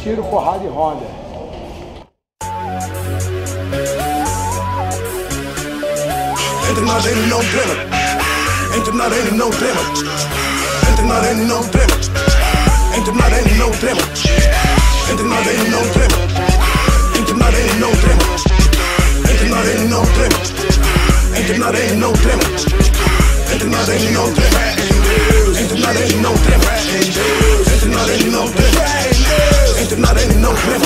tiro, porrada e ronda. Entra na arena e não trema. Entra na arena e não trema. Entra na arena e não trema. Entra na arena e não trema. Entra na arena e não trema. Entra na arena e não trema. Entra na arena e não trema. Entra na arena e não trema. Entra na arena e não trema. Entra na arena e não trema. Entra na arena e não trema. Entra na arena e não trema.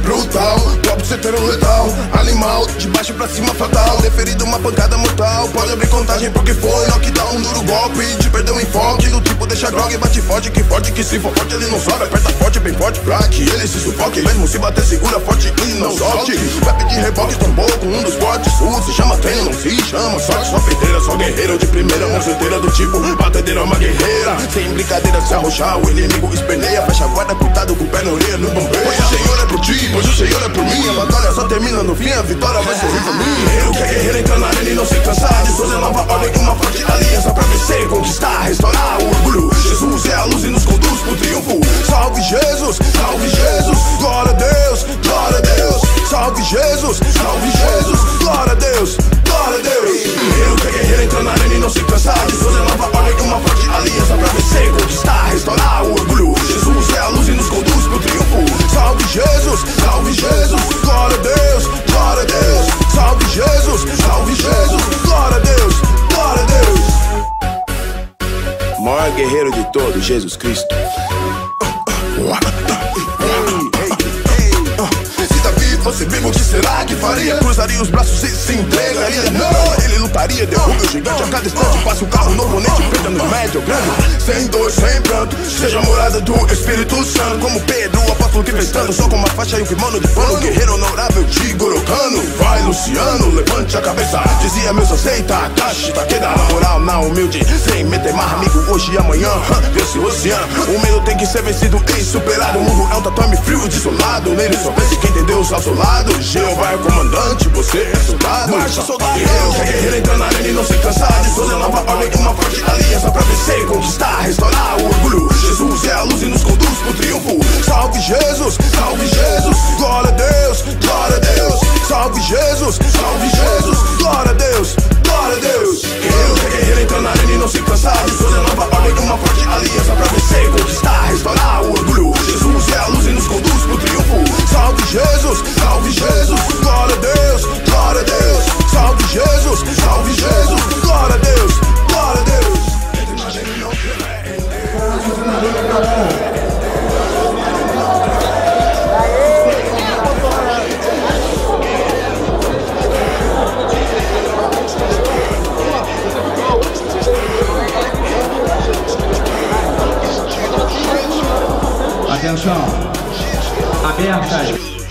Brutal, próprio certeiro letal. Animal, de baixo pra cima fatal. Deferido uma pancada mortal. Pode abrir contagem porque foi knockdown, duro golpe. De perdeu o enfoque, do tipo deixa grog. Bate forte que se for forte ele não sobe. Aperta forte, bem forte pra que ele se sufoque. Mesmo se bater segura forte e não solte. Pepe de reboque tombou com um dos fortes. Se chama treino, não se chama sorte. Só peiteira, só guerreiro de primeira. Mão certeira do tipo, batedeira é uma guerreira. Sem brincadeira, se arrochar o inimigo esperneia. Fecha a guarda, cuidado com o pé na orelha, no bombeiro. Pois o Senhor é por ti, pois o Senhor é por mim. A batalha só termina no fim, a vitória vai sorrir pra mim. Guerreiro que é guerreiro, entra na arena e não se cansar. De fazer nova ordem, uma forte aliança pra vencer, conquistar, restaurar o orgulho. Jesus é a luz e nos conduz pro triunfo. Salve Jesus, glória a Deus, glória a Deus. Salve Jesus, glória a Deus, glória a Deus. Guerreiro que é guerreiro, entra na arena e não se cansar. De fazer nova ordem, uma forte aliança pra vencer, conquistar, restaurar o orgulho. Jesus é a luz e nos conduz pro triunfo. Salve Jesus, glória a Deus, glória a Deus. Salve Jesus, glória a Deus, glória a Deus. Maior guerreiro de todos, Jesus Cristo. Você vivo, o que será que faria? Cruzaria os braços e se entregaria? Não, ele lutaria, derruba o gigante a cada instante. Passa o carro no oponente, perda no médio grande. Sem dor, sem pranto, seja a morada do Espírito Santo. Como Pedro, o apóstolo que fez tanto. Só com uma faixa e um kimono de pano. Guerreiro honorável, Tigorocano. Vai Luciano, levante a cabeça. Dizia meu aceita, a caixa taqueira. Na moral, na humilde, sem meter marra, amigo, hoje e amanhã. Esse oceano, o medo tem que ser vencido e superado. O mundo é um tatame frio, desolado. Nele só vence quem tem Deus ao seu lado. Jeová é comandante, você é soldado. Marcha, soldado. Guerreiro que é guerreiro, entra na arena e não se cansar. De fazer nova ordem, uma forte aliança pra vencer, conquistar, restaurar o orgulho. Jesus é a luz e nos conduz pro triunfo. Salve Jesus, glória a Deus, glória a Deus. Salve Jesus, glória a Deus, glória a Deus. Guerreiro que é guerreiro, entra na arena e não se cansar. De fazer nova ordem, uma forte aliança pra vencer, conquistar, restaurar o orgulho. Jesus é a luz e nos conduz pro triunfo. Salve Jesus, glória a Deus, glória a Deus. Salve Jesus, glória a Deus, glória a Deus. Atenção, abertas